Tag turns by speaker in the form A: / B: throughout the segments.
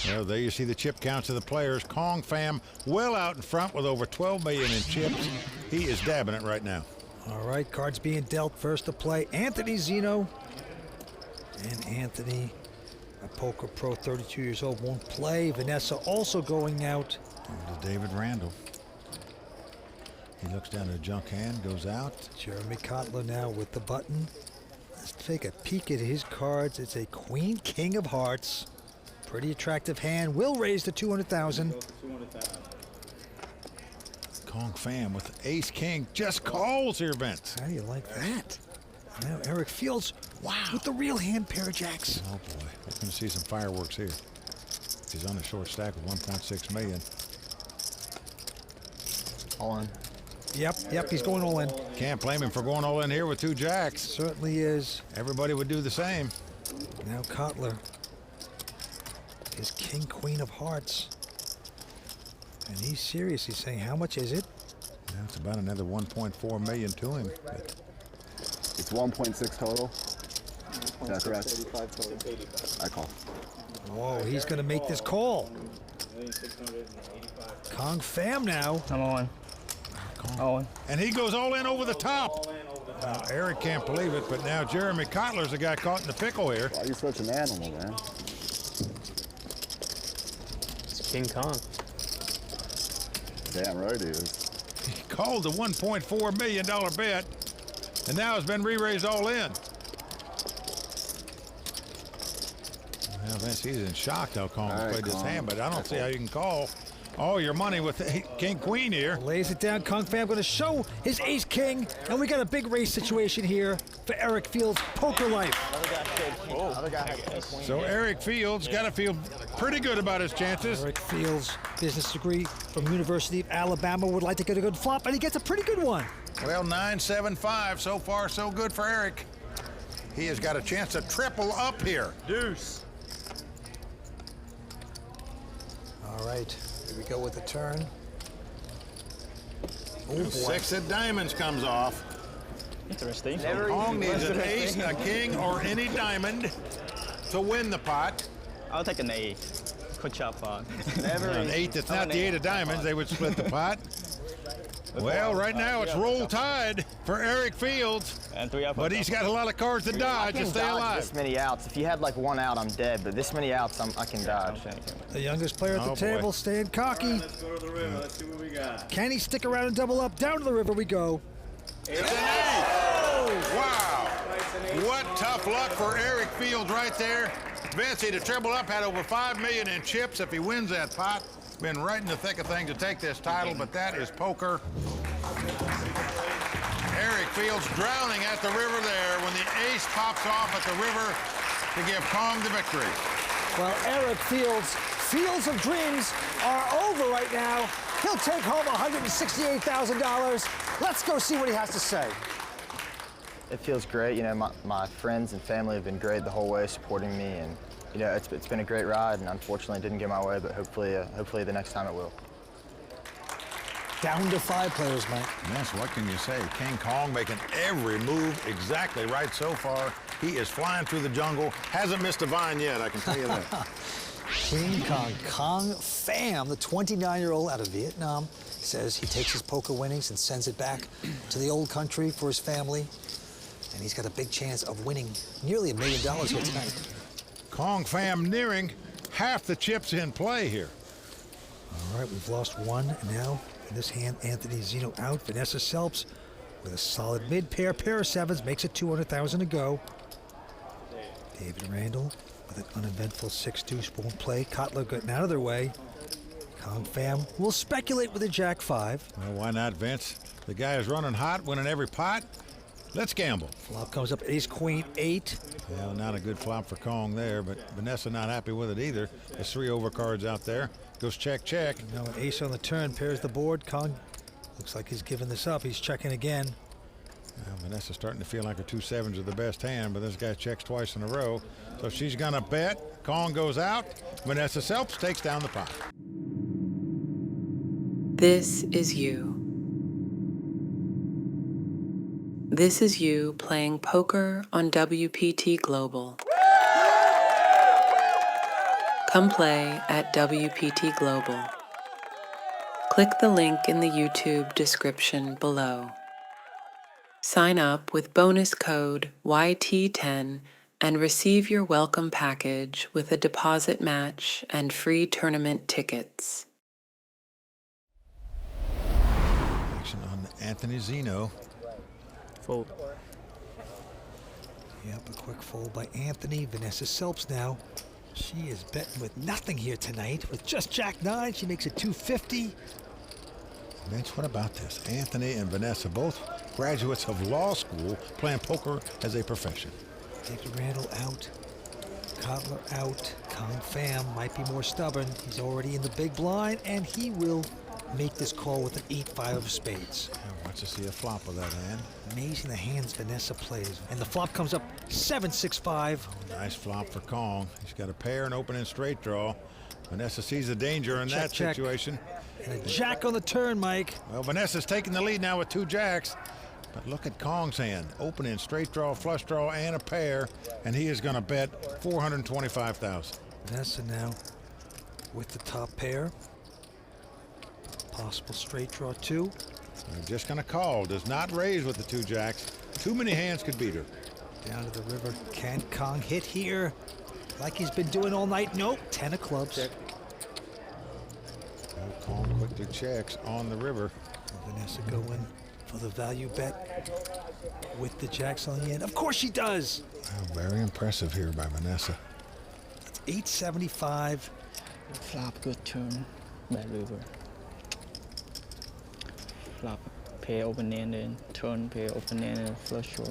A: Well, there you see the chip counts of the players. Cong Pham well out in front with over 12 million in chips. He is dabbing it right now.
B: All right, cards being dealt. First to play, Anthony Zinno. And Anthony, a poker pro, 32 years old, won't play. Vanessa also going out.
A: Over to David Randall. He looks down at a junk hand, goes out.
B: Jeremy Kottler now with the button. Let's take a peek at his cards. It's a Queen King of Hearts. Pretty attractive hand. Will raise to 200,000.
A: Cong Pham with Ace King just calls here, Vince.
B: How do you like that? Now Eric Fields, wow, with the real hand, pair of jacks.
A: Oh boy, we're going to see some fireworks here. He's on a short stack with 1.6 million.
C: All in.
B: Yep, he's going all in.
A: Can't blame him for going all in here with 2 jacks.
B: Certainly is.
A: Everybody would do the same.
B: Now Kottler. His King, Queen of Hearts. And he's serious. He's saying, how much is it?
A: Now it's about another 1.4 million to him. But
C: It's 1.6 total. Is that correct? I call.
B: Whoa, he's going to make this call. Cong Pham now.
D: I'm on. All in.
A: And he goes all in over the top. Eric can't believe it, but now Jeremy Kottler's the guy caught in the pickle here.
C: Why are you such an animal, man?
D: It's King Kong.
C: Damn right he is.
A: He called the $1.4 million bet, and now has been re-raised all in. Well, Vince, he's in shock how Cong played this hand, but I don't see how you can call all your money with King Queen here.
B: Lays it down. Cong Pham going to show his Ace King, and we got a big race situation here for Eric Fields' poker life.
A: So Eric Fields got to feel pretty good about his chances.
B: Eric Fields, business degree from University of Alabama, would like to get a good flop, and he gets a pretty good one.
A: Well, 9.75 so far, so good for Eric. He has got a chance to triple up here.
D: Deuce.
B: All right, here we go with the turn. Oh, boy.
A: 6 of diamonds comes off.
D: Interesting.
A: Cong needs an ace, a king, or any diamond to win the pot.
D: I'll take an 8. Good job, Fog.
A: An 8 that's not the 8 of diamonds, they would split the pot. Well, right now it's roll tide for Eric Fields,
D: And 3 up.
A: but he's got a lot of cards to dodge to stay alive.
E: This many outs. If you had like 1 out, I'm dead. But this many outs, I can dodge.
B: The youngest player at the
A: Oh, boy.
B: table, staying cocky.
F: Let's go to the river. Let's see what we got.
B: Can he stick around and double up? Down to the river we go.
A: It's an 8. Wow. What tough luck for Eric Fields right there. Vince, he'd have tripled up, had over 5 million in chips if he wins that pot. Been right in the thick of things to take this title, but that is poker. Eric Fields drowning at the river there when the ace pops off at the river to give Cong the victory.
B: Well, Eric Fields' Fields of Dreams are over right now. He'll take home $168,000. Let's go see what he has to say.
E: It feels great. You know, my friends and family have been great the whole way, supporting me, and you know, it's been a great ride. And unfortunately, it didn't get my way, but hopefully the next time it will.
B: Down to 5 players, Mike.
A: Yes, what can you say? King Cong making every move exactly right so far. He is flying through the jungle. Hasn't missed a vine yet, I can tell you that.
B: King Kong, Cong Pham, the 29-year-old out of Vietnam, says he takes his poker winnings and sends it back to the old country for his family. And he's got a big chance of winning nearly $1 million here tonight.
A: Cong Pham nearing half the chips in play here.
B: All right, we've lost 1 now. In this hand, Anthony Zinno out. Vanessa Selbst with a solid mid-pair, pair of 7s, makes it 200,000 to go. David Randall with an uneventful 6-2 won't play. Kottler getting out of their way. Cong Pham will speculate with a Jack-5.
A: Well, why not, Vince? The guy is running hot, winning every pot. Let's gamble.
B: Flop comes up Ace Queen 8.
A: Well, not a good flop for Cong there, but Vanessa not happy with it either. There's 3 overcards out there. Goes check, check.
B: Now an ace on the turn, pairs the board. Cong looks like he's giving this up. He's checking again.
A: Well, Vanessa's starting to feel like her 2 7s are the best hand, but this guy checks twice in a row. So she's gonna bet. Cong goes out. Vanessa Selbst takes down the pot.
G: This is you. This is you playing poker on WPT Global. come play at WPT Global. Click the link in the YouTube description below. Sign up with bonus code YT10 and receive your welcome package with a deposit match and free tournament tickets.
A: Action on Anthony Zinno.
D: Fold.
B: Yep, a quick fold by Anthony. Vanessa Selbst now. She is betting with nothing here tonight. With just Jack-9, she makes it 250.
A: Vince, what about this? Anthony and Vanessa, both graduates of law school, playing poker as a profession.
B: David Randall out. Kottler out. Cong Pham might be more stubborn. He's already in the big blind, and he will make this call with an 8-5 of spades.
A: I want to see a flop of that hand.
B: Amazing the hands Vanessa plays. And the flop comes up 7-6-5.
A: Nice flop for Cong. He's got a pair and opening straight draw. Vanessa sees the danger in that
B: Check.
A: situation.
B: And a jack on the turn, Mike.
A: Well, Vanessa's taking the lead now with 2 jacks. But look at Kong's hand. Opening straight draw, flush draw, and a pair. And he is going to bet $425,000.
B: Vanessa now with the top pair. Possible straight draw, 2.
A: They're just going to call. Does not raise with the 2 jacks. Too many hands could beat her.
B: Down to the river. Can Cong hit here? Like he's been doing all night? Nope. 10 of clubs.
A: Check. Cong quickly checks on the river.
B: Vanessa going for the value bet with the jacks on the end. Of course she does.
A: Wow, very impressive here by Vanessa.
B: 875.
D: Flop, good turn. Bad river. Flop, pair open-ended, turn, pair open-ended, flush draw.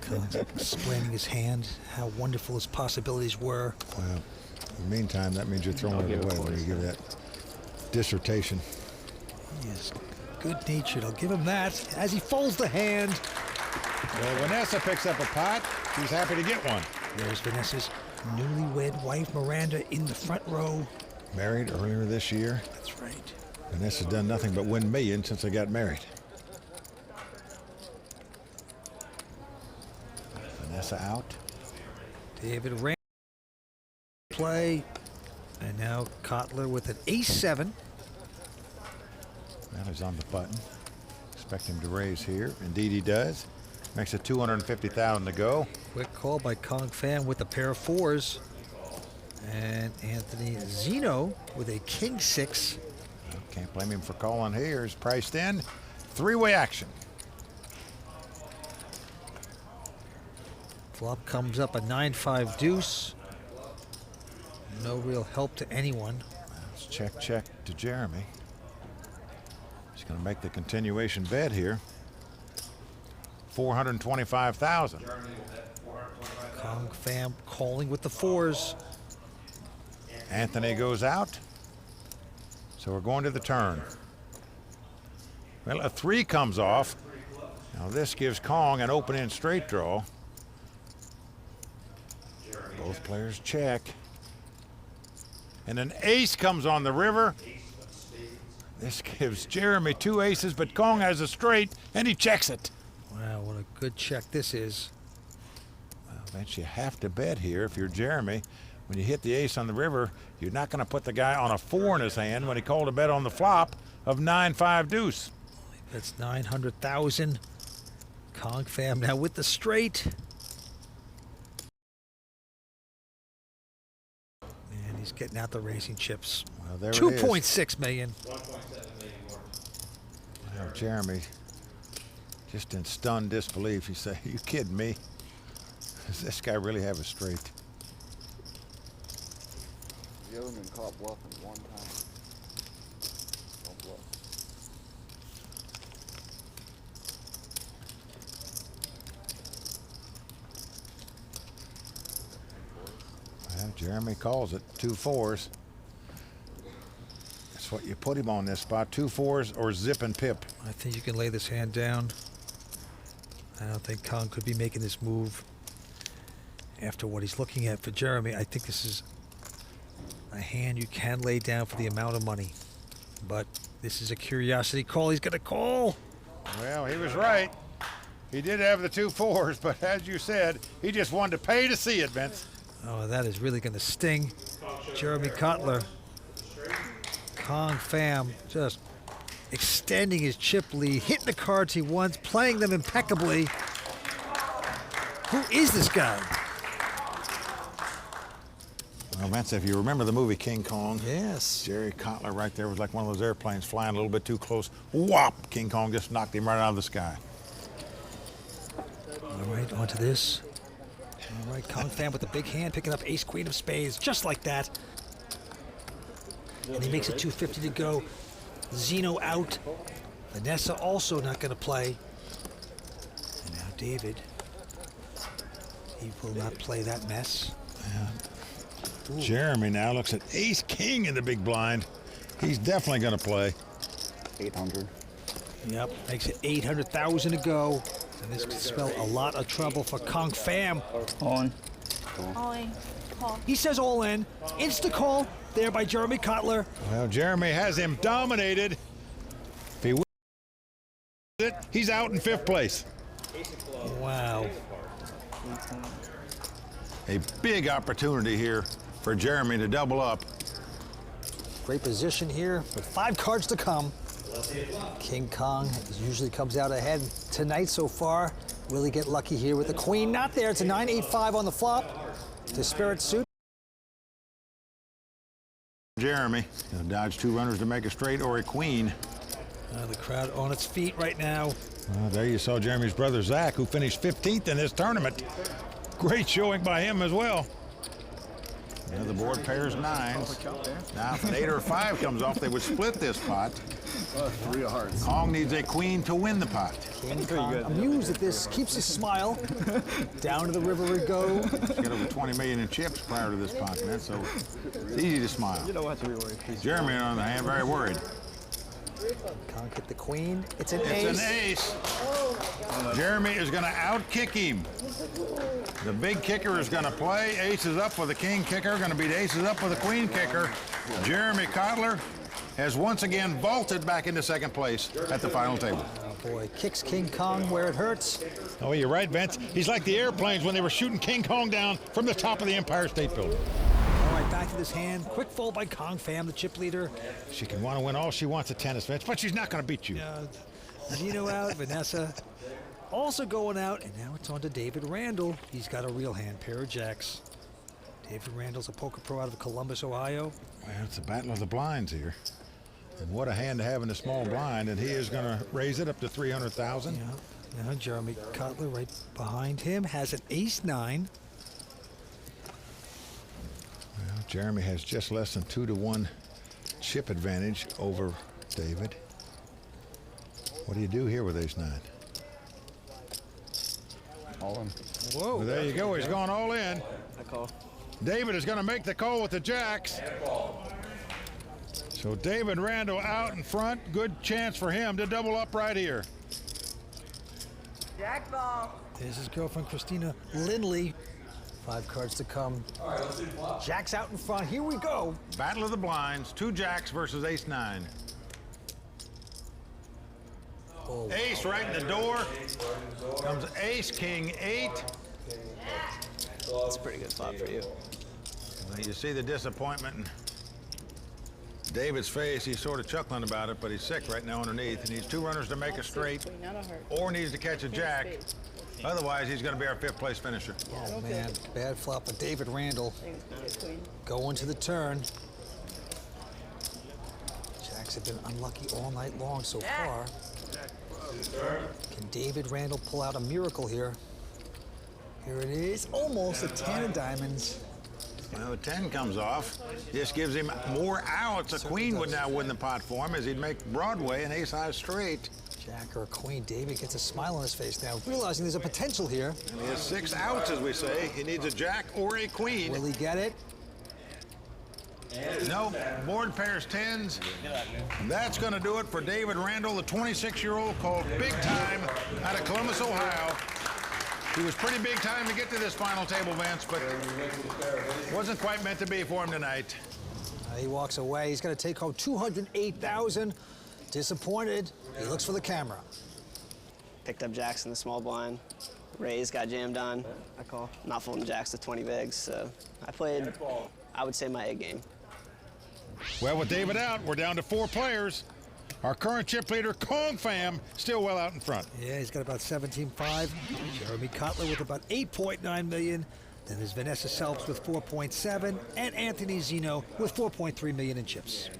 B: Cong's explaining his hand, how wonderful his possibilities were.
A: Well, in the meantime, that means you're throwing it away when you give that dissertation.
B: He is good-natured. I'll give him that as he folds the hand.
A: Well, Vanessa picks up a pot. She's happy to get one.
B: There's Vanessa's newlywed wife, Miranda, in the front row.
A: Married earlier this year.
B: That's right.
A: Vanessa's done nothing but win millions since they got married. Vanessa out.
B: David Randall play. And now Kottler with an ace-7.
A: Well, he's on the button. Expect him to raise here. Indeed he does. Makes it $250,000 to go.
B: Quick call by Cong Pham with a pair of 4s. And Anthony Zinno with a king-6.
A: Well, can't blame him for calling here. He's priced in. 3-way action.
B: Flop comes up a 9-5 deuce. No real help to anyone.
A: Let's check to Jeremy. He's going to make the continuation bet here. $425,000.
B: Cong Pham calling with the 4s.
A: Anthony goes out. So we're going to the turn. Well, a 3 comes off. Now this gives Cong an open-end straight draw. Both players check. And an ace comes on the river. This gives Jeremy 2 aces, but Cong has a straight, and he checks it.
B: Wow, what a good check this is.
A: Well, Vince, you have to bet here if you're Jeremy. When you hit the ace on the river, you're not going to put the guy on a 4 in his hand when he called a bet on the flop of 9-5 deuce.
B: That's 900,000. Cong Pham now with the straight. And he's getting out the racing chips.
A: Well, there it is.
B: 2.6 million.
A: Well, Jeremy, just in stunned disbelief, he said, "Are you kidding me? Does this guy really have a straight?"
C: The other man caught bluffing 1 time. Don't bluff.
A: Well, Jeremy calls it 2 4s. That's what you put him on this spot, 2 4s or zip and pip.
B: I think you can lay this hand down. I don't think Cong could be making this move after what he's looking at for Jeremy. I think this is a hand you can lay down for the amount of money. But this is a curiosity call. He's going to call.
A: Well, he was right. He did have the 2 4s, but as you said, he just wanted to pay to see it, Vince.
B: Oh, that is really going to sting. Jeremy Kottler. Cong Pham just extending his chip lead, hitting the cards he wants, playing them impeccably. Who is this guy?
A: Well, Vince, if you remember the movie King Kong,
B: Yes.
A: Jerry Kottler right there was like one of those airplanes flying a little bit too close. Whop! King Kong just knocked him right out of the sky.
B: All right, on to this. All right, Cong Pham with the big hand, picking up ace, queen of spades, just like that. And he makes it 250 to go. Zinno out. Vanessa also not going to play. And now David. He will not play that mess.
A: Jeremy now looks at ace king in the big blind. He's definitely going to play.
C: 800.
B: Yep, makes it 800,000 to go. And this could spell a lot of trouble for Cong Pham.
D: On.
H: All in. Call.
B: He says all in. Insta call there by Jeremy Kottler.
A: Well, Jeremy has him dominated. If he wins it, he's out in 5th place.
B: Wow.
A: A big opportunity here for Jeremy to double up.
B: Great position here with 5 cards to come. King Kong usually comes out ahead tonight so far. Will he get lucky here with the queen? Not there. It's a 9-8-5 on the flop. The spirit suit.
A: Jeremy gonna dodge 2 runners to make a straight or a queen.
B: The crowd on its feet right now.
A: Well, there you saw Jeremy's brother Zach, who finished 15th in this tournament. Great showing by him as well. Now the board pairs 9s. Now if an 8 or a 5 comes off, they would split this pot.
C: 3 of hearts.
A: Kong needs a queen to win the pot.
B: King Kong amused at this, keeps his smile. Down to the river we go.
A: He's got over 20 million in chips prior to this pot, man, so it's easy to smile.
F: You don't have to be worried.
A: Jeremy, on the other hand, very worried.
B: Kong hit the queen. It's an
A: It's
B: ace.
A: an ace. Jeremy is going to outkick him. The big kicker is going to play. Aces up with the king kicker. Going to beat aces up with the queen kicker. Jeremy Kottler has once again vaulted back into 2nd place at the final table.
B: Oh boy, kicks King Kong where it hurts.
A: Oh, you're right, Vince. He's like the airplanes when they were shooting King Kong down from the top of the Empire State Building.
B: All right, back to this hand. Quick fold by Cong Pham, the chip leader.
A: She can want to win all she wants at tennis, Vince, but she's not going to beat you.
B: Zinno out, Vanessa also going out, and now it's on to David Randall. He's got a real hand, pair of jacks. David Randall's a poker pro out of Columbus, Ohio.
A: Well, it's a battle of the blinds here. And what a hand to have in a small blind, and he is going to raise it up to 300,000.
B: Yeah. Now Jeremy Kottler right behind him has an ace-9.
A: Well, Jeremy has just less than 2-to-1 chip advantage over David. What do you do here with ace-9?
C: All in.
B: Whoa.
A: Well, there you go. He's gone all in.
F: I call.
A: David is going to make the call with the jacks. So David Randall out in front. Good chance for him to double up right here.
H: Jack ball.
B: There's his girlfriend, Christina Lindley. 5 cards to come. Jack's out in front. Here we go.
A: Battle of the blinds. 2 jacks versus ace-9.
B: Oh.
A: Ace right in the door. Comes ace, king, 8.
F: That's a pretty good spot for you.
A: Well, you see the disappointment in David's face. He's sort of chuckling about it, but he's sick right now underneath. He needs 2 runners to make a straight, or needs to catch a jack. Otherwise, he's going to be our 5th place finisher.
B: Oh, man. Bad flop with David Randall. Going to the turn. Jacks have been unlucky all night long so far. Can David Randall pull out a miracle here? Here it is. Almost a 10 of diamonds.
A: Well, the 10 comes off. This gives him more outs. A queen would now win the pot for him as he'd make Broadway an ace-high straight.
B: Jack or a queen. David gets a smile on his face now, realizing there's a potential here.
A: And he has 6 outs, as we say. He needs a jack or a queen.
B: Will he get it?
A: No, board pairs 10s. That's going to do it for David Randall, the 26-year-old called Big Time out of Columbus, Ohio. He was pretty big time to get to this final table, Vince, but wasn't quite meant to be for him tonight.
B: He walks away. He's going to take home $208,000. Disappointed. He looks for the camera.
I: Picked up jacks in the small blind. Raised, got jammed on. I call. Not folding jacks to 20 bigs, so I I would say my A game.
A: Well, with David out, we're down to 4 players. Our current chip leader, Cong Pham, still well out in front.
B: Yeah, he's got about 17.5. Jeremy Kottler with about 8.9 million. Then there's Vanessa Selbst with 4.7, and Anthony Zinno with 4.3 million in chips.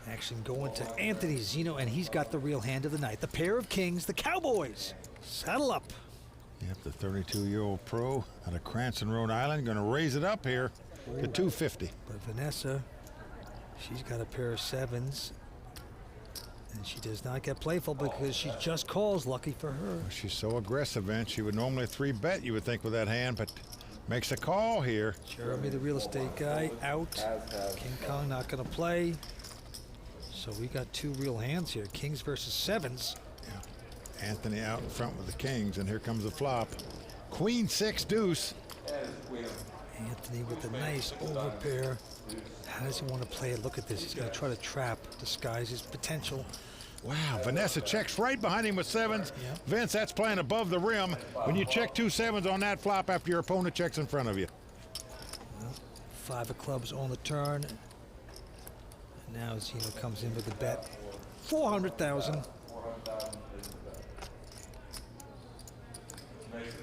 B: Action going to Anthony Zinno, and he's got the real hand of the night. The pair of kings, the Cowboys. Saddle up.
A: Yep, the 32-year-old pro out of Cranston, Rhode Island, going to raise it up here to 250.
B: But Vanessa, she's got a pair of 7s, and she does not get playful because she just calls. Lucky for her.
A: She's so aggressive, Vince. She would normally 3-bet, you would think, with that hand, but makes a call here.
B: Jeremy, the real estate guy, out. King Kong not going to play. So we got 2 real hands here, kings versus 7s.
A: Yeah. Anthony out in front with the kings, and here comes the flop. Queen 6 deuce.
B: Anthony with a nice overpair. How does he want to play it? Look at this. He's going to try to trap, disguise his potential.
A: Wow, Vanessa checks right behind him with 7s.
B: Yep.
A: Vince, that's playing above the rim. When you check 2 7s on that flop after your opponent checks in front of you.
B: Well, 5 of clubs on the turn. And now Zinno comes in with a bet. 400,000.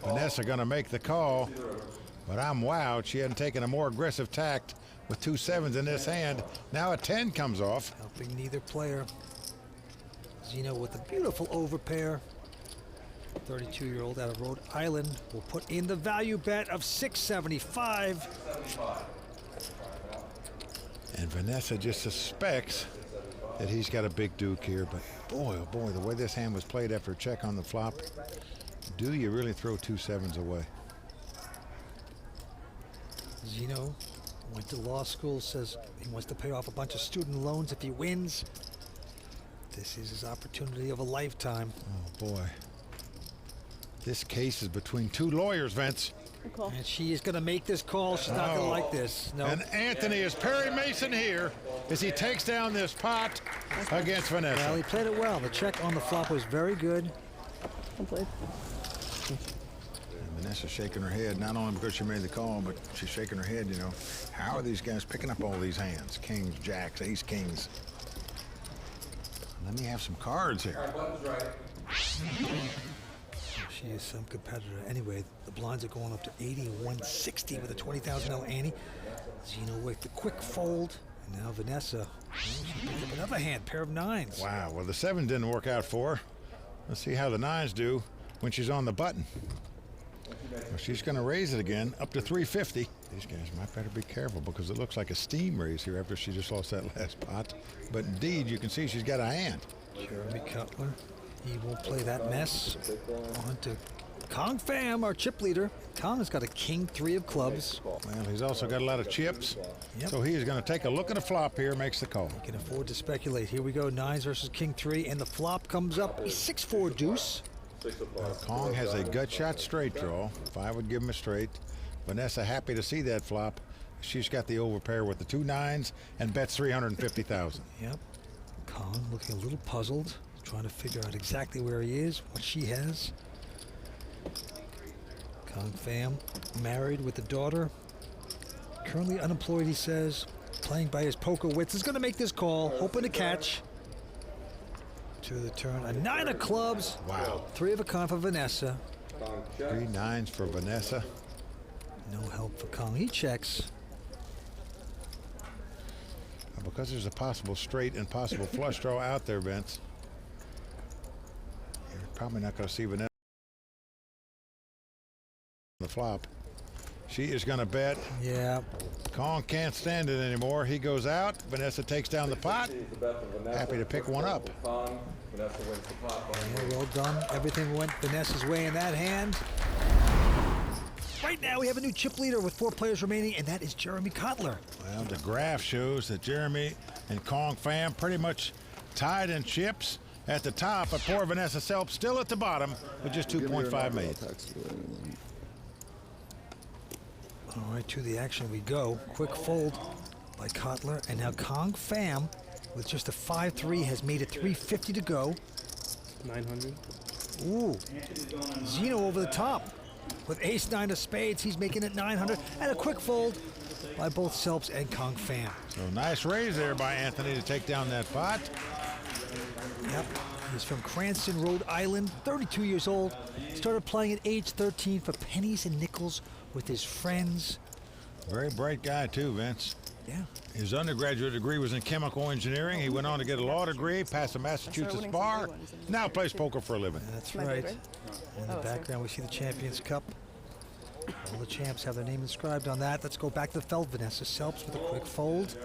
A: Vanessa going to make the call, but I'm wowed. She hadn't taken a more aggressive tact with 2 7s in this hand. Now a 10 comes off.
B: Helping neither player. Zinno with a beautiful overpair. 32-year-old out of Rhode Island will put in the value bet of 675.
A: And Vanessa just suspects that he's got a big duke here, but boy, oh boy, the way this hand was played after a check on the flop, do you really throw 2 7s away?
B: Zinno went to law school, says he wants to pay off a bunch of student loans if he wins. This is his opportunity of a lifetime.
A: Oh boy. This case is between 2 lawyers, Vince.
B: And she is going to make this call. She's not going to like this. No.
A: And Anthony is Perry Mason here as he takes down this pot against Vanessa.
B: Well, he played it well. The check on the flop was very good.
A: And Vanessa's shaking her head, not only because she made the call, but she's shaking her head, you know. How are these guys picking up all these hands? Kings, jacks, ace, kings. Let me have some cards here.
B: She is some competitor. Anyway, the blinds are going up to 80 and 160 with a $20,000 ante. Zinno with the quick fold. And now Vanessa, well, she picked up another hand, pair of 9s.
A: Wow, well, the 7 didn't work out for her. Let's see how the 9s do when she's on the button. Well, she's going to raise it again up to 350. These guys might better be careful because it looks like a steam raise here after she just lost that last pot. But indeed, you can see she's got a hand.
B: Jeremy Kottler, he won't play that mess. On to Cong Pham, our chip leader. Cong has got a king 3 of clubs.
A: Well, he's also got a lot of chips.
B: Yep.
A: So he is going to take a look at the flop here, makes the call.
B: He can afford to speculate. Here we go, 9s versus king 3, and the flop comes up a 6-4 deuce.
A: Cong has a gut shot straight draw. If I would give him a straight. Vanessa happy to see that flop. She's got the overpair with the 2 9s and bets 350,000.
B: Yep. Cong looking a little puzzled, trying to figure out exactly where he is, what she has. Cong Pham, married with a daughter. Currently unemployed, he says. Playing by his poker wits. Is going to make this call, hoping to catch. To the turn, a 9 of clubs.
A: Wow.
B: 3 of a con for Vanessa.
A: 3 9s for Vanessa.
B: No help for Cong. He checks.
A: Because there's a possible straight and possible flush draw out there, Vince. You're probably not going to see Vanessa on the flop. She is going to bet.
B: Yeah.
A: Cong can't stand it anymore. He goes out. Vanessa takes down the pot. Happy to pick one up.
B: Yeah, well done. Everything went Vanessa's way in that hand. Right now, we have a new chip leader with 4 players remaining, and that is Jeremy Kottler.
A: Well, the graph shows that Jeremy and Cong Pham pretty much tied in chips at the top, but poor Vanessa Selbst still at the bottom with just 2.5 million.
B: All right, to the action we go. Quick fold by Kottler, and now Cong Pham with just a 5-3 has made it 350 to go.
I: 900.
B: Ooh, Zinno over the top. With ace-9 of spades, he's making it 900, and a quick fold. by both Selbst and Cong Pham.
A: So nice raise there by Anthony to take down that pot.
B: Yep, he's from Cranston, Rhode Island, 32 years old. Started playing at age 13 for pennies and nickels with his friends.
A: Very bright guy too, Vince.
B: Yeah.
A: His undergraduate degree was in chemical engineering. He went on to get a law degree, passed the Massachusetts bar, now plays poker for a living.
B: That's right. In the background, we see the Champions Cup. All the champs have their name inscribed on that. Let's go back to the felt. Vanessa Selbst with a quick fold.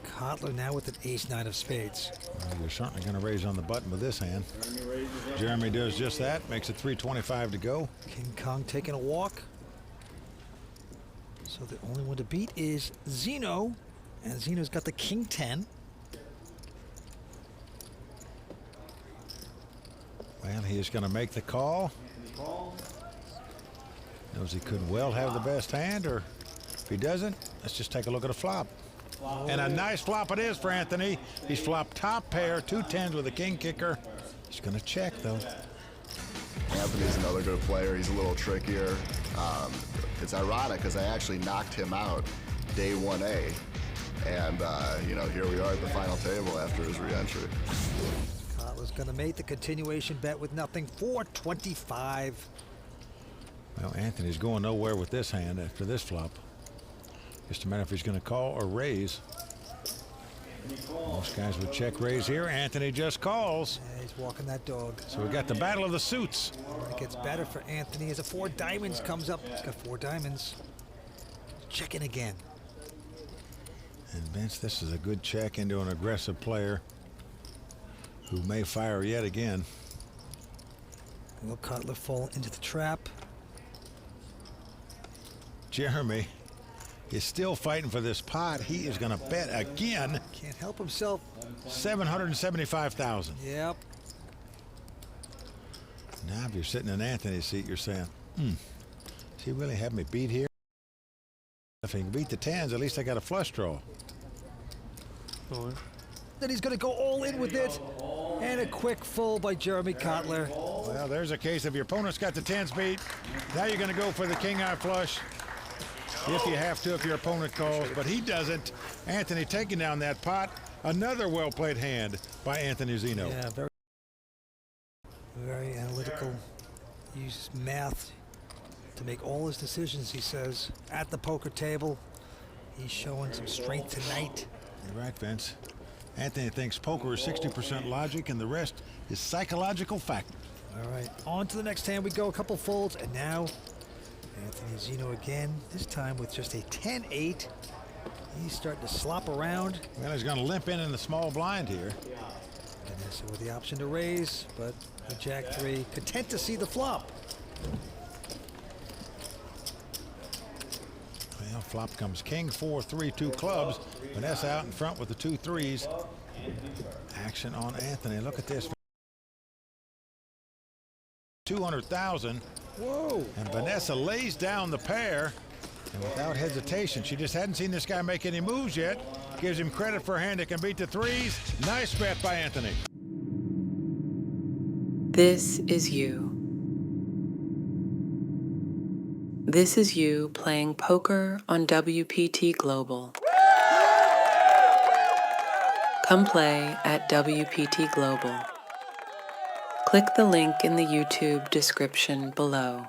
B: Kottler now with an ace-9 of spades.
A: Well, you're certainly going to raise on the button with this hand. Jeremy does just that, makes it 325 to go.
B: King Kong taking a walk. So the only one to beat is Zinno, and Zino's got the King 10.
A: Well, he is going to make the call. Knows he could well have the best hand, or if he doesn't, let's just take a look at a flop. And a nice flop it is for Anthony. He's flopped top pair, 2 10s with a king kicker. He's going to check, though.
C: Anthony's another good player. He's a little trickier. It's ironic because I actually knocked him out day 1A. And, you know, here we are at the final table after his re-entry.
B: Kottler's going to make the continuation bet with nothing, 425.
A: Well, Anthony's going nowhere with this hand after this flop. Just a matter if he's going to call or raise. Most guys would check raise here. Anthony just calls.
B: Yeah, he's walking that dog.
A: So we got the battle of the suits.
B: And it gets better for Anthony as a 4 diamonds comes up. He's got 4 diamonds. Checking again.
A: And Vince, this is a good check into an aggressive player who may fire yet again.
B: Will Kottler fall into the trap?
A: Jeremy is still fighting for this pot. He is going to bet again.
B: Can't help himself.
A: 775,000.
B: Yep.
A: Now, if you're sitting in Anthony's seat, you're saying, does he really have me beat here? If he can beat the 10s, at least I got a flush draw.
B: Then he's going to go all in with it. And a quick fold by Jeremy Kottler.
A: Well, there's a case of your opponent's got the 10s beat. Now you're going to go for the king-eye flush. If you have to, if your opponent calls, but he doesn't. Anthony taking down that pot. Another well-played hand by Anthony Zinno.
B: Yeah, very analytical. Uses math to make all his decisions, he says, at the poker table. He's showing some strength tonight.
A: You're right, Vince. Anthony thinks poker is 60% logic and the rest is psychological factors.
B: All right, on to the next hand we go. A couple folds, and now Anthony Zinno again, this time with just a 10-8. He's starting to slop around.
A: Well, he's going to limp in the small blind here.
B: Vanessa with the option to raise, but with Jack-3, content to see the flop.
A: Well, flop comes king, 4, 3, 2 clubs. Vanessa out in front with the 2 3s. Action on Anthony. Look at this. 200,000.
B: Whoa.
A: And Vanessa lays down the pair, and without hesitation, she just hadn't seen this guy make any moves yet. Gives him credit for a hand that can beat the 3s. Nice bet by Anthony.
G: This is you. This is you playing poker on WPT Global. Come play at WPT Global. Click the link in the YouTube description below.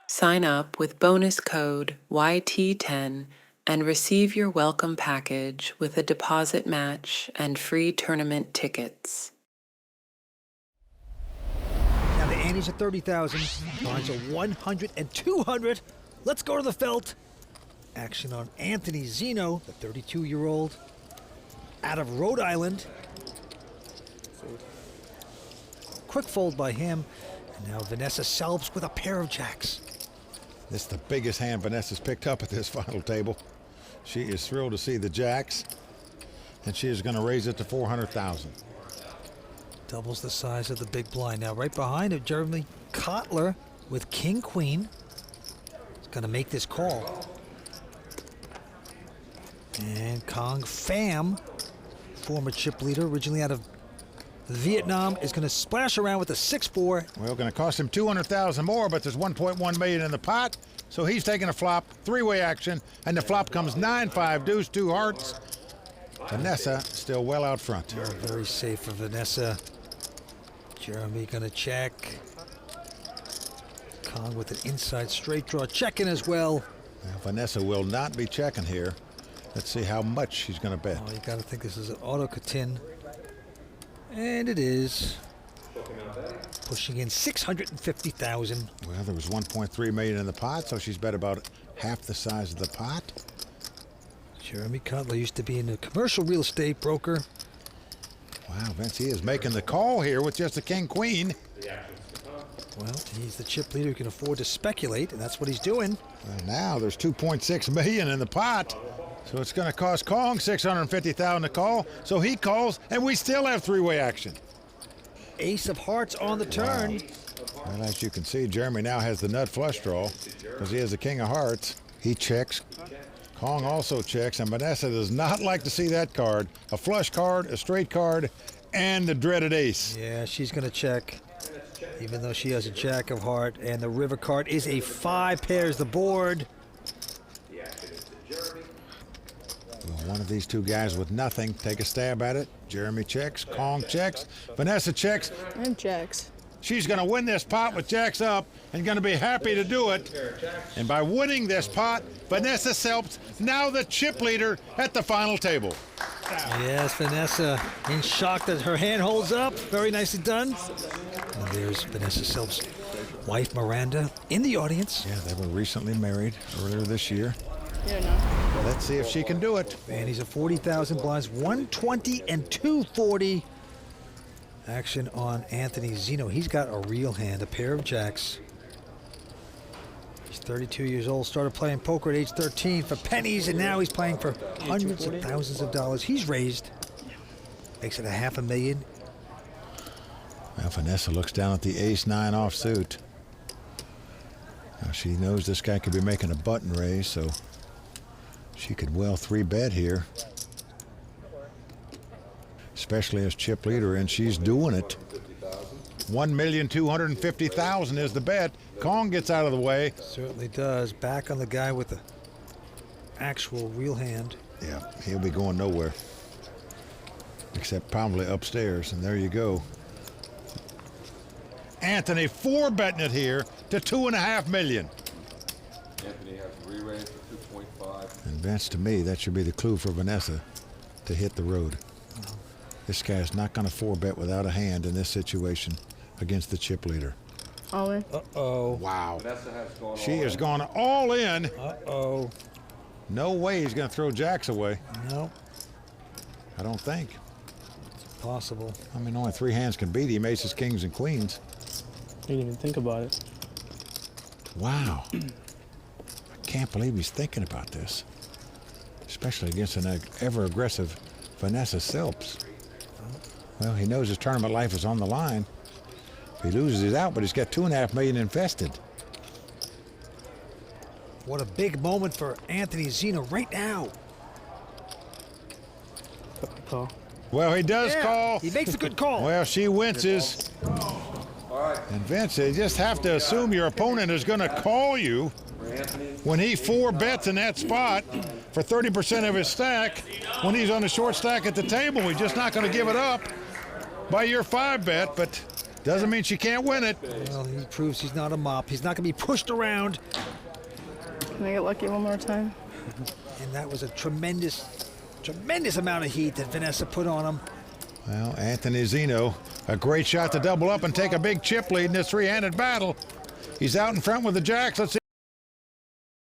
G: Sign up with bonus code YT10 and receive your welcome package with a deposit match and free tournament tickets.
B: Now the ante's at 30,000. Blinds are 100 and 200. Let's go to the felt. Action on Anthony Zinno, the 32-year-old out of Rhode Island. Quick fold by him. And now Vanessa Selbst with a pair of jacks.
A: This is the biggest hand Vanessa's picked up at this final table. She is thrilled to see the jacks, and she is going to raise it to 400,000.
B: Doubles the size of the big blind. Now right behind it, Jeremy Kottler with King Queen. He's going to make this call. And Cong Pham, former chip leader, originally out of Vietnam, is going to splash around with a 6-4.
A: Well, going to cost him 200,000 more, but there's 1.1 million in the pot. so he's taking a flop, three-way action, and the flop comes 9-5, deuce, 2 hearts. Vanessa still well out front.
B: Oh, very safe for Vanessa. Jeremy gonna check. Cong with an inside straight draw, checking as well.
A: Now, Vanessa will not be checking here. Let's see how much she's gonna bet.
B: Oh, you gotta think this is an auto catin. And it is. Pushing in 650,000.
A: Well, there was 1.3 million in the pot, so she's bet about half the size of the pot.
B: Jeremy Kottler used to be in a commercial real estate broker.
A: Wow, Vince, he is making the call here with just a king-queen.
B: Well, he's the chip leader who can afford to speculate, and that's what he's doing.
A: Well, now there's 2.6 million in the pot, so it's going to cost Cong 650,000 to call. So he calls, and we still have three-way action.
B: Ace of hearts on the turn.
A: Well, as you can see, Jeremy now has the nut flush draw because he has the king of hearts. He checks. Cong also checks, and Vanessa does not like to see that card. A flush card, a straight card, and the dreaded ace.
B: Yeah, she's going to check, even though she has a jack of heart, and the river card is a 5, pairs the board.
A: Well, one of these two guys with nothing, take a stab at it. Jeremy checks, Cong checks, Vanessa checks.
H: And checks.
A: She's going to win this pot with jacks up and going to be happy to do it. And by winning this pot, Vanessa Selbst, now the chip leader at the final table.
B: Yes, Vanessa in shock that her hand holds up. Very nicely done. And there's Vanessa Selbst's wife, Miranda, in the audience.
A: Yeah, they were recently married earlier this year.
H: You know.
A: Let's see if she can do it.
B: And he's at 40,000 blinds, 120 and 240. Action on Anthony Zinno. He's got a real hand, a pair of jacks. He's 32 years old, started playing poker at age 13 for pennies, and now he's playing for hundreds of thousands of dollars. He's raised. Makes it a $500,000.
A: Now Vanessa looks down at the ace-9 offsuit. Now she knows this guy could be making a button raise, so she could well 3-bet here. Especially as chip leader, and she's doing it. 1,250,000 is the bet. Cong gets out of the way.
B: Certainly does. Back on the guy with the actual real hand.
A: Yeah, he'll be going nowhere. Except probably upstairs, and there you go. Anthony 4-betting it here to 2.5 million.
J: Anthony has a re-raise for 2.5.
A: And Vince, to me, that should be the clue for Vanessa to hit the road. This guy's not going to 4-bet without a hand in this situation against the chip leader.
H: All in.
B: Uh-oh.
A: Wow.
J: Vanessa has gone
A: She
J: all
A: has
J: in.
A: gone all in.
B: Uh-oh.
A: No way he's going to throw jacks away.
B: No.
A: I don't think.
B: Possible.
A: I mean, only 3 hands can beat him, aces, kings, and queens.
I: I didn't even think about it.
A: Wow. I can't believe he's thinking about this. Especially against an ever-aggressive Vanessa Selbst. Well, he knows his tournament life is on the line. If he loses, he's out, but he's got 2.5 million invested.
B: What a big moment for Anthony Zinno right now.
I: Call.
A: Well, he does call.
B: He makes a good call.
A: Well, she winces. And Vince, you just have to assume your opponent is going to call you when he 4-bets in that spot for 30% of his stack when he's on a short stack at the table. He's just not going to give it up by your 5-bet, but doesn't mean she can't win it.
B: Well, he proves he's not a mop. He's not going to be pushed around.
H: Can I get lucky one more time?
B: And that was a tremendous amount of heat that Vanessa put on him.
A: Well, Anthony Zinno, a great shot to double up and take a big chip lead in this 3-handed battle. He's out in front with the jacks. Let's see.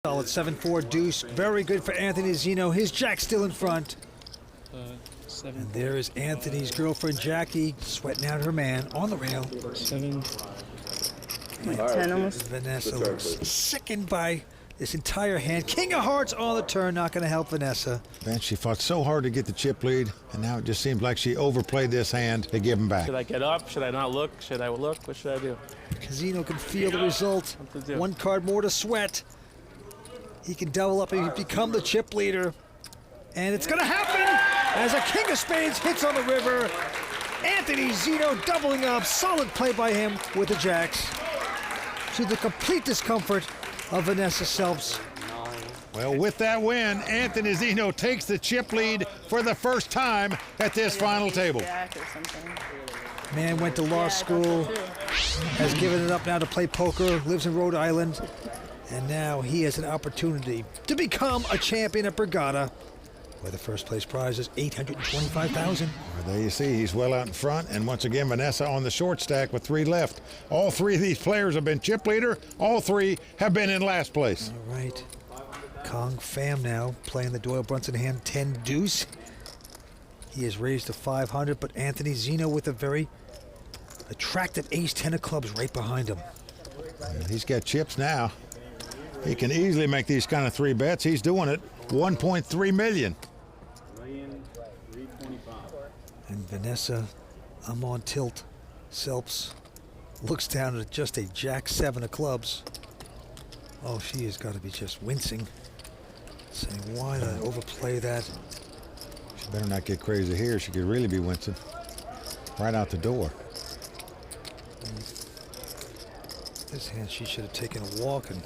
B: Solid 7-4 deuce. Very good for Anthony Zinno. His jack's still in front.
I: 7.
B: And there is Anthony's girlfriend, Jackie, sweating out her man on the rail.
I: 7.
H: Like 10 almost.
B: Vanessa looks sickened by this entire hand. King of hearts on the turn, not going to help Vanessa.
A: Ben, she fought so hard to get the chip lead, and now it just seems like she overplayed this hand to give him back.
I: Should I get up? Should I not look? Should I look? What should I do?
B: Zinno can feel the result.
I: What to do?
B: 1 card more to sweat. He can double up and become the chip leader. And it's going to happen as a king of spades hits on the river. Anthony Zinno doubling up. Solid play by him with the jacks. To the complete discomfort of Vanessa Selbst.
A: Well, with that win, Anthony Zinno takes the chip lead for the first time at this final table.
H: Jack or something.
B: Man went to law school, has given it up now to play poker, lives in Rhode Island, and now he has an opportunity to become a champion at Borgata, where the first place prize is $825,000.
A: Well, there you see, he's well out in front, and once again, Vanessa on the short stack with 3 left. All 3 of these players have been chip leader. All 3 have been in last place.
B: All right. Cong Pham now playing the Doyle Brunson hand 10 deuce. He has raised to 500, but Anthony Zinno with a very attractive ace-10 of clubs right behind him.
A: And he's got chips now. He can easily make these kind of 3 bets. He's doing it. 1.3 million.
B: And Vanessa, I'm on tilt. Selbst looks down at just a jack-7 of clubs. Oh, she has got to be just wincing. Saying, why did I overplay that?
A: She better not get crazy here. She could really be wincing. Right out the door.
B: This hand, she should have taken a walk and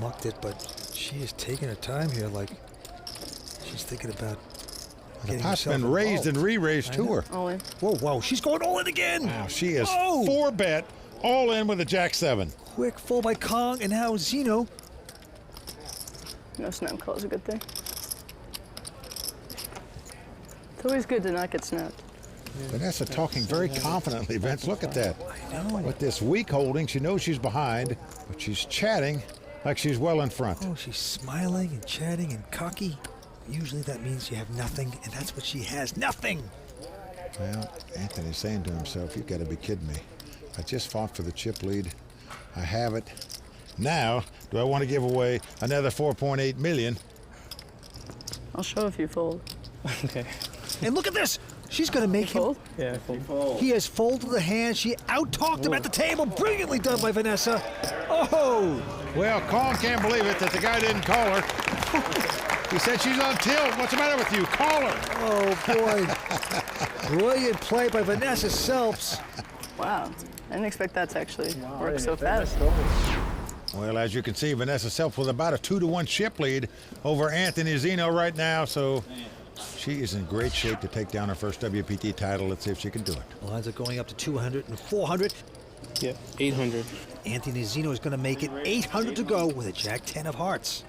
B: mucked it, but she is taking her time here, like she's thinking about
A: the pot's been raised and re-raised to her.
H: All in.
B: Whoa, whoa, she's going all in again.
A: Wow, she is 4-bet, all in with a jack-7.
B: Quick full by Cong, and now Zinno.
H: No snap call is a good thing. It's always good to not get snapped.
A: Vanessa talking very confidently, Vince. Look at that.
B: I know.
A: With this weak holding, she knows she's behind, but she's chatting like she's well in front.
B: Oh, she's smiling and chatting and cocky. Usually that means you have nothing, and that's what she has, nothing.
A: Well, Anthony's saying to himself, you've got to be kidding me. I just fought for the chip lead. I have it. Now, do I want to give away another 4.8 million?
H: I'll show if you fold.
I: Okay.
B: And look at this. She's going to make him.
H: Fold?
I: Yeah, fold.
B: He has folded the hand. She out-talked him at the table. Brilliantly done by Vanessa. Oh!
A: Well, Cong can't believe it that the guy didn't call her. He said she's on tilt. What's the matter with you? Call her.
B: Oh, boy. Brilliant play by Vanessa Selbst.
H: Wow. I didn't expect that to actually work so fast.
A: Well, as you can see, Vanessa Selbst with about a 2-1 chip lead over Anthony Zinno right now, so she is in great shape to take down her first WPT title. Let's see if she can do it.
B: Lines are going up to 200 and 400.
I: Yeah, 800.
B: Anthony Zinno is going to make it 800 to go with a jack-10 of hearts.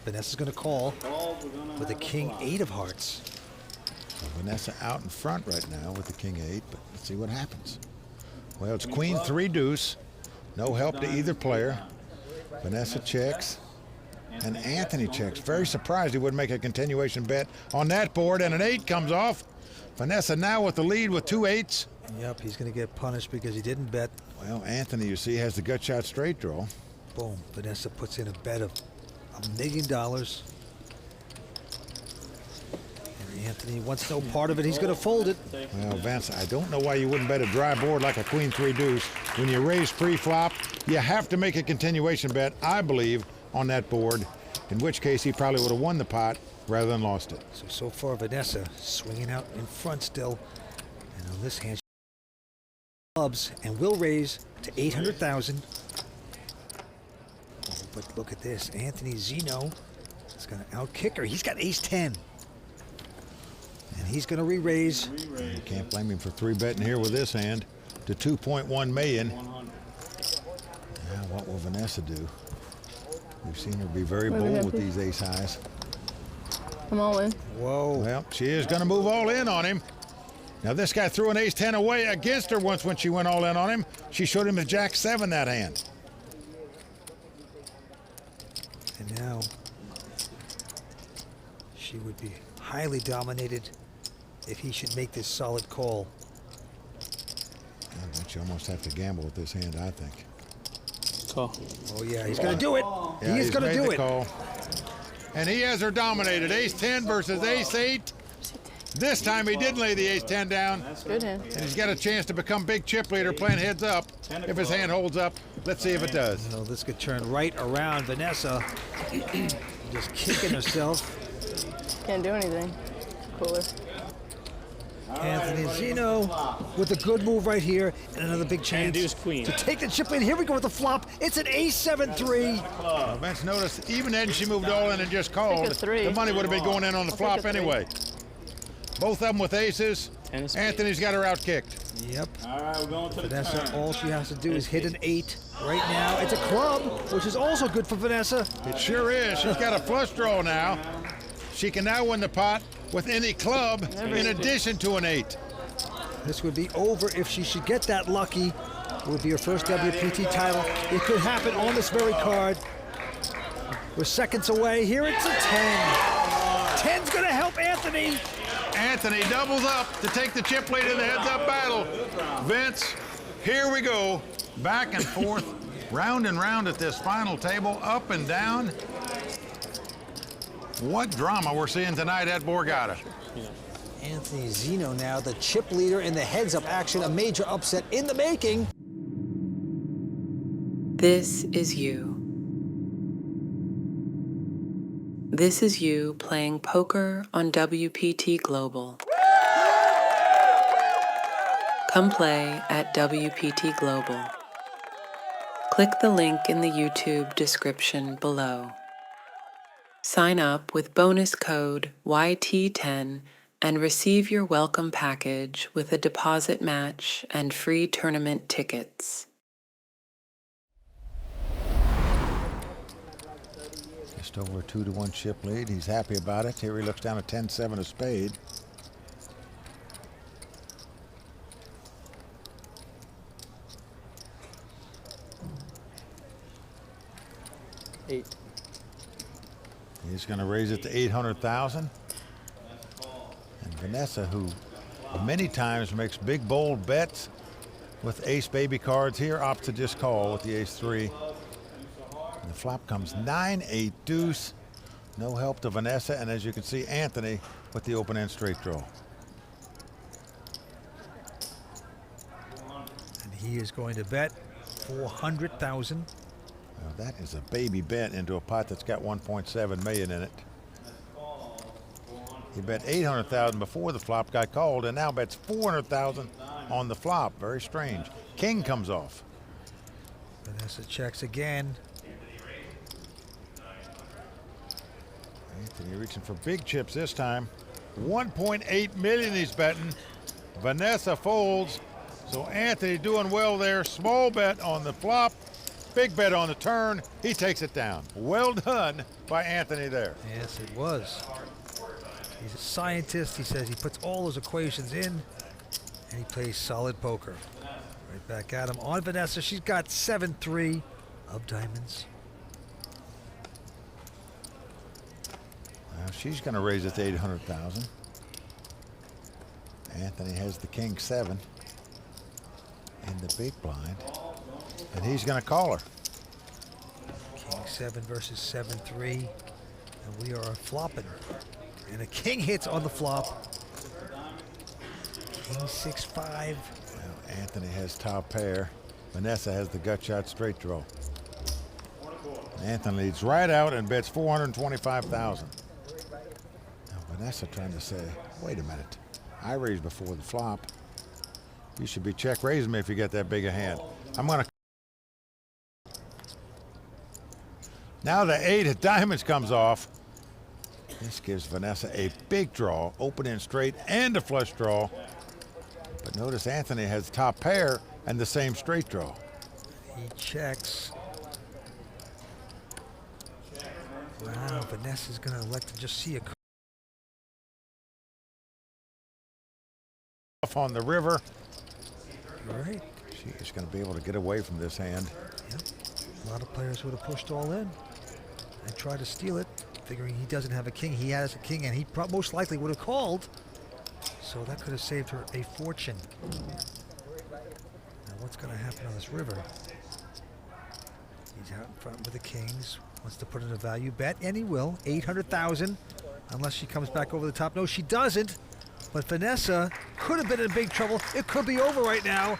B: Vanessa's going to call with a king-8 of hearts.
A: Well, Vanessa out in front right now with the king-8, but let's see what happens. Well, it's queen-3 deuce. No help to either player. Vanessa checks, and Anthony checks. Very surprised he wouldn't make a continuation bet on that board, and an 8 comes off. Vanessa now with the lead with 2 8s.
B: Yep, he's going to get punished because he didn't bet.
A: Well, Anthony, you see, has the gut shot straight draw.
B: Boom. Vanessa puts in a bet of $1 million. And Anthony wants no part of it. He's going to fold it.
A: Well, Vince, I don't know why you wouldn't bet a dry board like a queen-3 deuce. When you raise pre-flop, you have to make a continuation bet, I believe, on that board, in which case he probably would have won the pot rather than lost it.
B: So far, Vanessa swinging out in front still. And on this hand, clubs and will raise to 800,000. Oh, but look at this. Anthony Zinno is going to outkick her. He's got ace-10. And he's going to re-raise.
A: You can't blame him for 3-betting here with this hand to 2.1 million. Now, what will Vanessa do? We've seen her be very bold with these ace highs.
H: I'm all in.
B: Whoa.
A: Well, she is going to move all in on him. Now, this guy threw an ace-10 away against her once when she went all in on him. She showed him a jack-7 that hand.
B: And now she would be highly dominated if he should make this solid call.
A: But you almost have to gamble with this hand, I think.
I: Call.
B: Oh, yeah, he's going to do it.
A: Yeah,
B: he is going to do it.
A: Call. And he has her dominated. Ace-10 versus ace-8. This time he did lay the ace-10 down.
H: Good hand.
A: And he's got a chance to become big chip leader playing heads up if his hand holds up. Let's see if it does.
B: Well, this could turn right around. Vanessa just kicking herself.
H: Can't do anything. Cooler.
B: Anthony Zinno with a good move right here, and another big chance
I: deuce queen.
B: to take the chip lead. Here we go with the flop. It's an ace 7-3.
A: Well, Vince noticed even then she moved all in and just called.
H: Take a three.
A: The money would have been going in on the
H: I'll
A: flop
H: take a three.
A: anyway. Both of them with aces.
I: And a spade.
A: Anthony's got her out kicked.
B: Yep.
J: All right, we're going to the
B: Vanessa,
J: turn.
B: all she has to do is hit an 8 right now. It's a club, which is also good for Vanessa.
A: It sure is. She's got a flush draw now. She can now win the pot with any club in addition to an 8.
B: This would be over if she should get that lucky. It would be her first WPT title. It could happen on this very card. We're seconds away. Here it's a 10. 10's gonna help Anthony.
A: Anthony doubles up to take the chip lead in the heads-up battle. Vince, here we go. Back and forth, round and round at this final table, up and down. What drama we're seeing tonight at Borgata.
F: Anthony Zinno now the chip leader in the heads-up action, a major upset in the making.
G: This is you. This is you playing poker on WPT Global. Come play at WPT Global. Click the link in the YouTube description below. Sign up with bonus code YT10 and receive your welcome package with a deposit match and free tournament tickets.
A: Just over a 2-1 chip lead. He's happy about it. Here he looks down at 10-7 of spade.
I: Eight.
A: He's going to raise it to 800,000. And Vanessa, who many times makes big, bold bets with ace baby cards here, opts to just call with the ace-3. And the flop comes 9-8 deuce. No help to Vanessa, and as you can see, Anthony with the open-end straight draw.
B: And he is going to bet 400,000.
A: Well, that is a baby bet into a pot that's got 1.7 million in it. He bet 800,000 before the flop got called, and now bets 400,000 on the flop. Very strange. King comes off.
B: Vanessa checks again.
A: Anthony reaching for big chips this time. 1.8 million he's betting. Vanessa folds. So Anthony doing well there. Small bet on the flop. Big bet on the turn. He takes it down. Well done by Anthony there.
B: Yes, it was. He's a scientist. He says he puts all those equations in, and he plays solid poker. Right back at him on Vanessa. She's got 7-3 of diamonds.
A: Well, she's going to raise it to 800,000. Anthony has the king 7 in the big blind, and he's going to call her.
B: King 7 versus 7-3, and we are flopping. And a king hits on the flop. King 6-5.
A: Well, Anthony has top pair. Vanessa has the gut shot straight draw. Anthony leads right out and bets 425,000. Now Vanessa trying to say, wait a minute, I raised before the flop. You should be check raising me if you get that big a hand. I'm gonna. Now the 8 of diamonds comes off. This gives Vanessa a big draw, open in straight and a flush draw. But notice Anthony has top pair and the same straight draw.
B: He checks. Wow, Vanessa's going to elect to just see a
A: Off on the river.
B: right.
A: She is going to be able to get away from this hand.
B: Yep. A lot of players would have pushed all in and tried to steal it, figuring he doesn't have a king. He has a king, and he most likely would have called. So that could have saved her a fortune. Now what's going to happen on this river? He's out in front with the kings. Wants to put in a value bet, and he will. 800,000, unless she comes back over the top. No, she doesn't. But Vanessa could have been in big trouble. It could be over right now.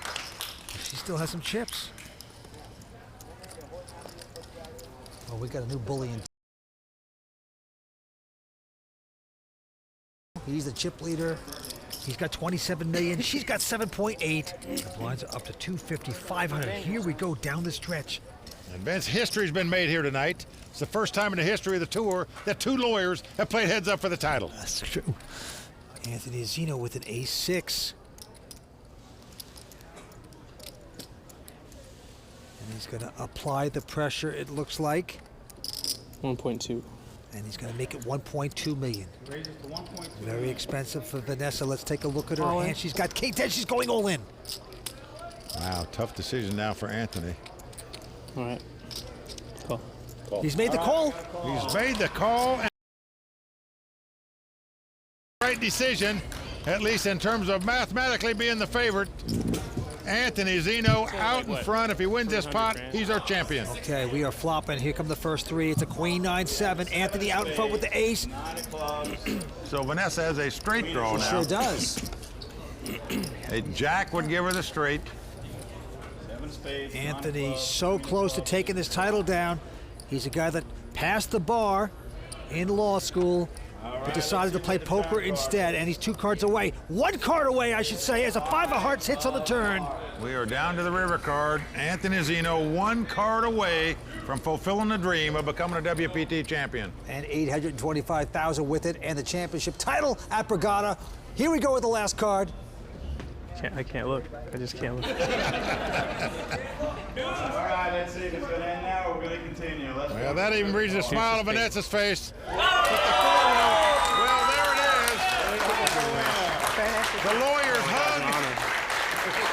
B: She still has some chips.
F: Well, we got a new bully in. He's the chip leader.
B: He's got 27 million. She's got 7.8. The blinds are up to 250, 500. Here we go down the stretch.
A: And Vince, history's been made here tonight. It's the first time in the history of the tour that two lawyers have played heads up for the title.
B: That's true. Anthony Zinno with an ace-6. And he's going to apply the pressure, it looks like.
I: 1.2.
B: And he's going to make it 1.2 million. Very expensive for Vanessa. Let's take a look at her hand. She's got king 10. She's going all in.
A: Wow, tough decision now for Anthony.
I: All right. Call.
B: He's made the call.
A: He's made the call. And right decision, at least in terms of mathematically being the favorite. Anthony Zinno out in front. If he wins this pot, he's our champion.
B: Okay, we are flopping. Here come the first three. It's a queen, 9-7. Anthony out in front with the ace.
A: So Vanessa has a straight draw now.
F: Sure does.
A: A jack would give her the straight.
B: Anthony so close to taking this title down. He's a guy that passed the bar in law school, but decided to play poker instead, and he's 2 cards away. 1 card away, I should say, as a 5 of hearts hits on the turn.
A: We are down to the river card. Anthony Zinno 1 card away from fulfilling the dream of becoming a WPT champion.
F: And 825,000 with it, and the championship title at Borgata. Here we go with the last card.
I: I can't look. I just can't look.
K: All right, let's see if it's going to end now. We're going to continue.
A: Well, that even brings a smile to Vanessa's face. But well, there it is. The lawyers hug.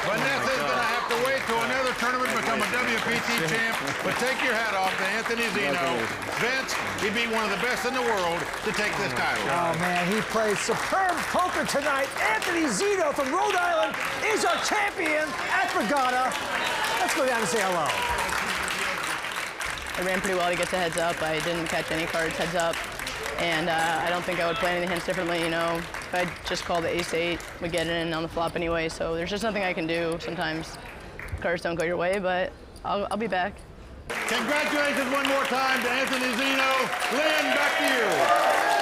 A: Vanessa is going to have to wait till another tournament to become a WPT champ. But take your hat off to Anthony Zinno. Vince, he beat one of the best in the world to take this title.
F: Oh, man, he played superb poker tonight. Anthony Zinno from Rhode Island is our champion at Borgata. Let's go down and say hello.
H: I ran pretty well to get to heads up. I didn't catch any cards heads up. And I don't think I would play any hands differently, you know. If I just called the ace-8, we get it in on the flop anyway, so there's just nothing I can do. Sometimes cards don't go your way, but I'll be back.
A: Congratulations one more time to Anthony Zinno. Lynn, back to you.